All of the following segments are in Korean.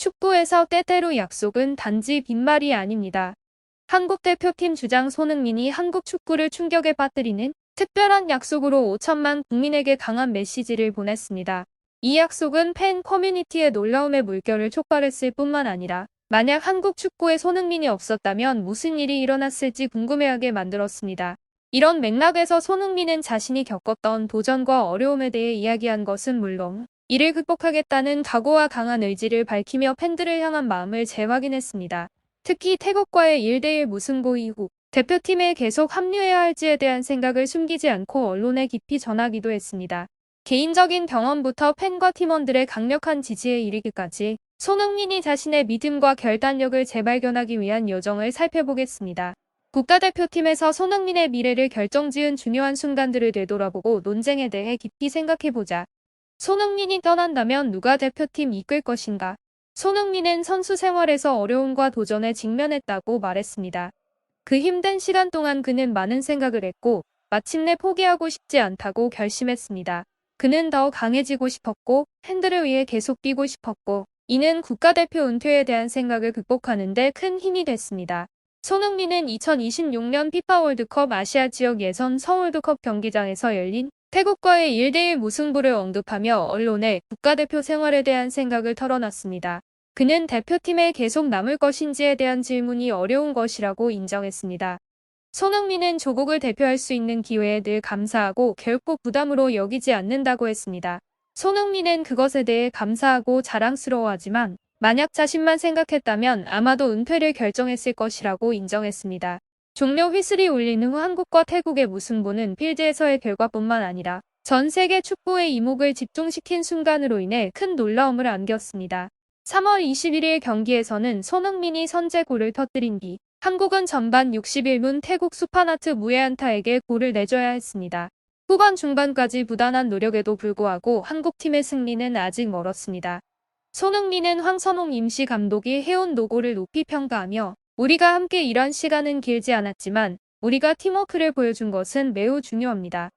축구에서 때때로 약속은 단지 빈말이 아닙니다. 한국 대표팀 주장 손흥민이 한국 축구를 충격에 빠뜨리는 특별한 약속으로 5천만 국민에게 강한 메시지를 보냈습니다. 이 약속은 팬 커뮤니티의 놀라움의 물결을 촉발했을 뿐만 아니라 만약 한국 축구에 손흥민이 없었다면 무슨 일이 일어났을지 궁금해하게 만들었습니다. 이런 맥락에서 손흥민은 자신이 겪었던 도전과 어려움에 대해 이야기한 것은 물론 이를 극복하겠다는 각오와 강한 의지를 밝히며 팬들을 향한 마음을 재확인했습니다. 특히 태국과의 1대1 무승부 이후 대표팀에 계속 합류해야 할지에 대한 생각을 숨기지 않고 언론에 깊이 전하기도 했습니다. 개인적인 경험부터 팬과 팀원들의 강력한 지지에 이르기까지 손흥민이 자신의 믿음과 결단력을 재발견하기 위한 여정을 살펴보겠습니다. 국가대표팀에서 손흥민의 미래를 결정지은 중요한 순간들을 되돌아보고 논쟁에 대해 깊이 생각해보자. 손흥민이 떠난다면 누가 대표팀 이끌 것인가? 손흥민은 선수 생활에서 어려움과 도전에 직면했다고 말했습니다. 그 힘든 시간 동안 그는 많은 생각을 했고 마침내 포기하고 싶지 않다고 결심했습니다. 그는 더 강해지고 싶었고 팬들을 위해 계속 뛰고 싶었고 이는 국가대표 은퇴에 대한 생각을 극복하는 데 큰 힘이 됐습니다. 손흥민은 2026년 피파 월드컵 아시아 지역 예선 서울드컵 경기장에서 열린 태국과의 1대1 무승부를 언급하며 언론에 국가대표 생활에 대한 생각을 털어놨습니다. 그는 대표팀에 계속 남을 것인지에 대한 질문이 어려운 것이라고 인정했습니다. 손흥민은 조국을 대표할 수 있는 기회에 늘 감사하고 결코 부담으로 여기지 않는다고 했습니다. 손흥민은 그것에 대해 감사하고 자랑스러워하지만 만약 자신만 생각했다면 아마도 은퇴를 결정했을 것이라고 인정했습니다. 종료 휘슬이 울린 후 한국과 태국의 무승부는 필드에서의 결과뿐만 아니라 전 세계 축구의 이목을 집중시킨 순간으로 인해 큰 놀라움을 안겼습니다. 3월 21일 경기에서는 손흥민이 선제골을 터뜨린 뒤 한국은 전반 61분 태국 수파나트 무에안타에게 골을 내줘야 했습니다. 후반 중반까지 부단한 노력에도 불구하고 한국팀의 승리는 아직 멀었습니다. 손흥민은 황선홍 임시 감독이 해온 노고를 높이 평가하며 우리가 함께 일한 시간은 길지 않았지만 우리가 팀워크를 보여준 것은 매우 중요합니다.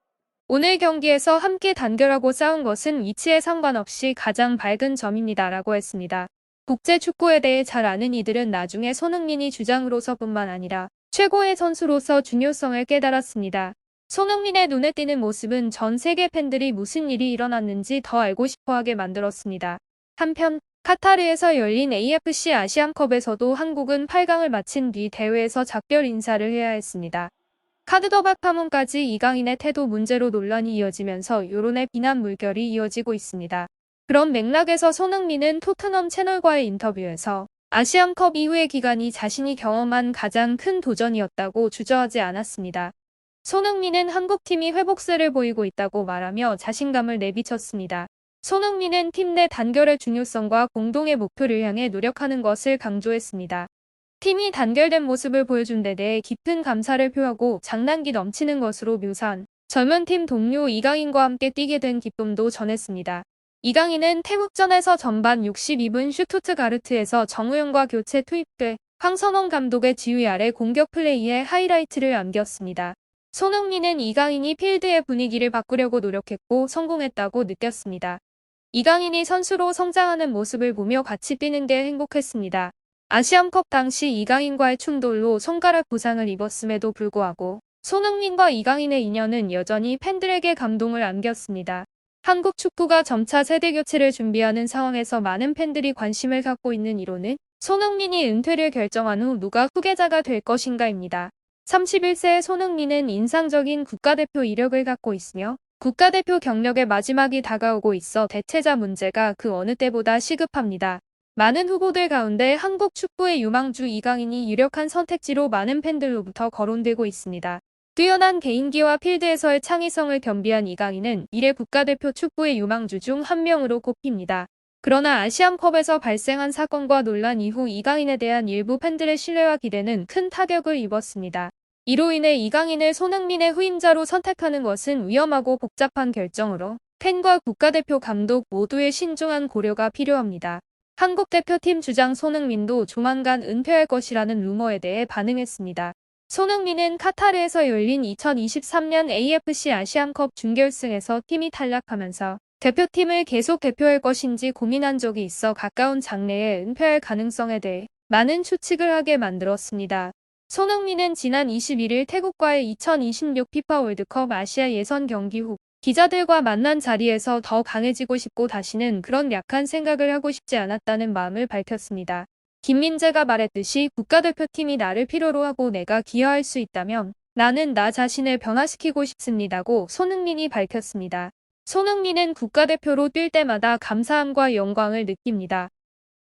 오늘 경기에서 함께 단결하고 싸운 것은 위치에 상관없이 가장 밝은 점입니다라고 했습니다. 국제 축구에 대해 잘 아는 이들은 나중에 손흥민이 주장으로서뿐만 아니라 최고의 선수로서 중요성을 깨달았습니다. 손흥민의 눈에 띄는 모습은 전 세계 팬들이 무슨 일이 일어났는지 더 알고 싶어하게 만들었습니다. 한편 카타르에서 열린 AFC 아시안컵에서도 한국은 8강을 마친 뒤 대회에서 작별 인사를 해야 했습니다. 카드더박 파문까지 이강인의 태도 문제로 논란이 이어지면서 여론의 비난 물결이 이어지고 있습니다. 그런 맥락에서 손흥민은 토트넘 채널과의 인터뷰에서 아시안컵 이후의 기간이 자신이 경험한 가장 큰 도전이었다고 주저하지 않았습니다. 손흥민은 한국팀이 회복세를 보이고 있다고 말하며 자신감을 내비쳤습니다. 손흥민은 팀 내 단결의 중요성과 공동의 목표를 향해 노력하는 것을 강조했습니다. 팀이 단결된 모습을 보여준 데 대해 깊은 감사를 표하고 장난기 넘치는 것으로 묘사한 젊은 팀 동료 이강인과 함께 뛰게 된 기쁨도 전했습니다. 이강인은 태국전에서 전반 62분 슈투트가르트에서 정우영과 교체 투입돼 황선홍 감독의 지휘 아래 공격 플레이에 하이라이트를 남겼습니다. 손흥민은 이강인이 필드의 분위기를 바꾸려고 노력했고 성공했다고 느꼈습니다. 이강인이 선수로 성장하는 모습을 보며 같이 뛰는 게 행복했습니다. 아시안컵 당시 이강인과의 충돌로 손가락 부상을 입었음에도 불구하고 손흥민과 이강인의 인연은 여전히 팬들에게 감동을 안겼습니다. 한국 축구가 점차 세대 교체를 준비하는 상황에서 많은 팬들이 관심을 갖고 있는 이론은 손흥민이 은퇴를 결정한 후 누가 후계자가 될 것인가입니다. 31세의 손흥민은 인상적인 국가대표 이력을 갖고 있으며 국가대표 경력의 마지막이 다가오고 있어 대체자 문제가 그 어느 때보다 시급합니다. 많은 후보들 가운데 한국 축구의 유망주 이강인이 유력한 선택지로 많은 팬들로부터 거론되고 있습니다. 뛰어난 개인기와 필드에서의 창의성을 겸비한 이강인은 미래 국가대표 축구의 유망주 중 한 명으로 꼽힙니다. 그러나 아시안컵에서 발생한 사건과 논란 이후 이강인에 대한 일부 팬들의 신뢰와 기대는 큰 타격을 입었습니다. 이로 인해 이강인을 손흥민의 후임자로 선택하는 것은 위험하고 복잡한 결정으로 팬과 국가대표 감독 모두의 신중한 고려가 필요합니다. 한국 대표팀 주장 손흥민도 조만간 은퇴할 것이라는 루머에 대해 반응했습니다. 손흥민은 카타르에서 열린 2023년 AFC 아시안컵 준결승에서 팀이 탈락하면서 대표팀을 계속 대표할 것인지 고민한 적이 있어 가까운 장래에 은퇴할 가능성에 대해 많은 추측을 하게 만들었습니다. 손흥민은 지난 21일 태국과의 2026 피파 월드컵 아시아 예선 경기 후 기자들과 만난 자리에서 더 강해지고 싶고 다시는 그런 약한 생각을 하고 싶지 않았다는 마음을 밝혔습니다. 김민재가 말했듯이 국가대표팀이 나를 필요로 하고 내가 기여할 수 있다면 나는 나 자신을 변화시키고 싶습니다고 손흥민이 밝혔습니다. 손흥민은 국가대표로 뛸 때마다 감사함과 영광을 느낍니다.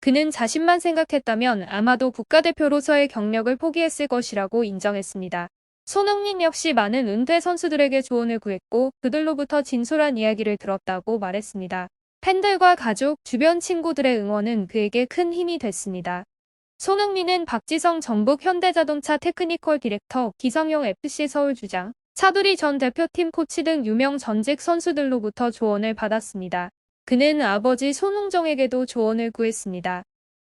그는 자신만 생각했다면 아마도 국가대표로서의 경력을 포기했을 것이라고 인정했습니다. 손흥민 역시 많은 은퇴 선수들에게 조언을 구했고 그들로부터 진솔한 이야기를 들었다고 말했습니다. 팬들과 가족, 주변 친구들의 응원은 그에게 큰 힘이 됐습니다. 손흥민은 박지성 전북 현대자동차 테크니컬 디렉터, 기성용 FC 서울 주장, 차두리 전 대표팀 코치 등 유명 전직 선수들로부터 조언을 받았습니다. 그는 아버지 손흥정에게도 조언을 구했습니다.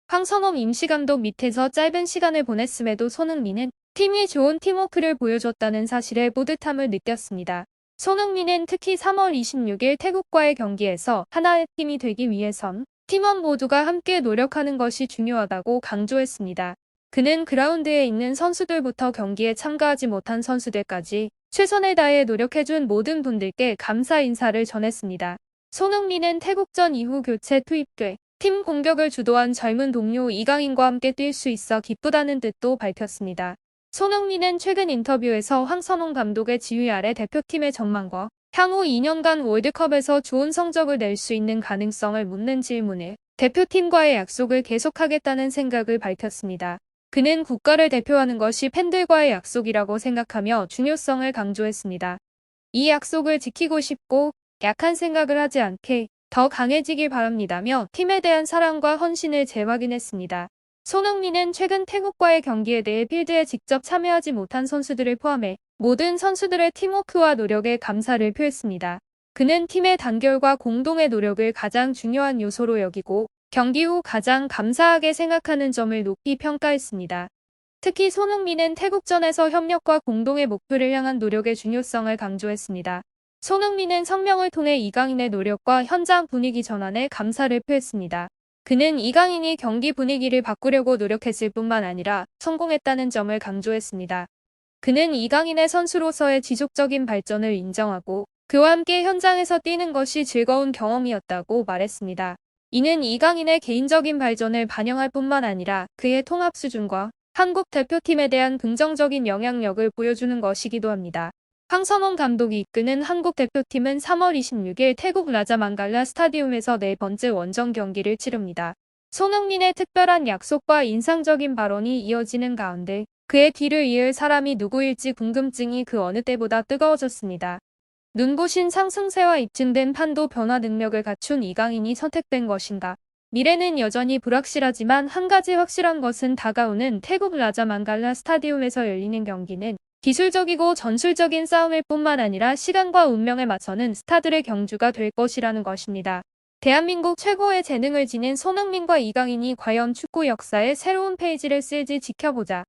황선홍 임시감독 밑에서 짧은 시간을 보냈음에도 손흥민은 팀이 좋은 팀워크를 보여줬다는 사실에 뿌듯함을 느꼈습니다. 손흥민은 특히 3월 26일 태국과의 경기에서 하나의 팀이 되기 위해선 팀원 모두가 함께 노력하는 것이 중요하다고 강조했습니다. 그는 그라운드에 있는 선수들부터 경기에 참가하지 못한 선수들까지 최선을 다해 노력해준 모든 분들께 감사 인사를 전했습니다. 손흥민은 태국전 이후 교체 투입돼 팀 공격을 주도한 젊은 동료 이강인과 함께 뛸 수 있어 기쁘다는 뜻도 밝혔습니다. 손흥민은 최근 인터뷰에서 황선홍 감독의 지휘 아래 대표팀의 전망과 향후 2년간 월드컵에서 좋은 성적을 낼 수 있는 가능성을 묻는 질문에 대표팀과의 약속을 계속하겠다는 생각을 밝혔습니다. 그는 국가를 대표하는 것이 팬들과의 약속이라고 생각하며 중요성을 강조했습니다. 이 약속을 지키고 싶고 약한 생각을 하지 않게 더 강해지길 바랍니다며 팀에 대한 사랑과 헌신을 재확인했습니다. 손흥민은 최근 태국과의 경기에 대해 필드에 직접 참여하지 못한 선수들을 포함해 모든 선수들의 팀워크와 노력에 감사를 표했습니다. 그는 팀의 단결과 공동의 노력을 가장 중요한 요소로 여기고 경기 후 가장 감사하게 생각하는 점을 높이 평가했습니다. 특히 손흥민은 태국전에서 협력과 공동의 목표를 향한 노력의 중요성을 강조했습니다. 손흥민은 성명을 통해 이강인의 노력과 현장 분위기 전환에 감사를 표했습니다. 그는 이강인이 경기 분위기를 바꾸려고 노력했을 뿐만 아니라 성공했다는 점을 강조했습니다. 그는 이강인의 선수로서의 지속적인 발전을 인정하고 그와 함께 현장에서 뛰는 것이 즐거운 경험이었다고 말했습니다. 이는 이강인의 개인적인 발전을 반영할 뿐만 아니라 그의 통합 수준과 한국 대표팀에 대한 긍정적인 영향력을 보여주는 것이기도 합니다. 황선홍 감독이 이끄는 한국 대표팀은 3월 26일 태국 라자망갈라 스타디움에서 네 번째 원정 경기를 치릅니다. 손흥민의 특별한 약속과 인상적인 발언이 이어지는 가운데 그의 뒤를 이을 사람이 누구일지 궁금증이 그 어느 때보다 뜨거워졌습니다. 눈부신 상승세와 입증된 판도 변화 능력을 갖춘 이강인이 선택된 것인가? 미래는 여전히 불확실하지만 한 가지 확실한 것은 다가오는 태국 라자망갈라 스타디움에서 열리는 경기는 기술적이고 전술적인 싸움일 뿐만 아니라 시간과 운명에 맞서는 스타들의 경주가 될 것이라는 것입니다. 대한민국 최고의 재능을 지닌 손흥민과 이강인이 과연 축구 역사의 새로운 페이지를 쓸지 지켜보자.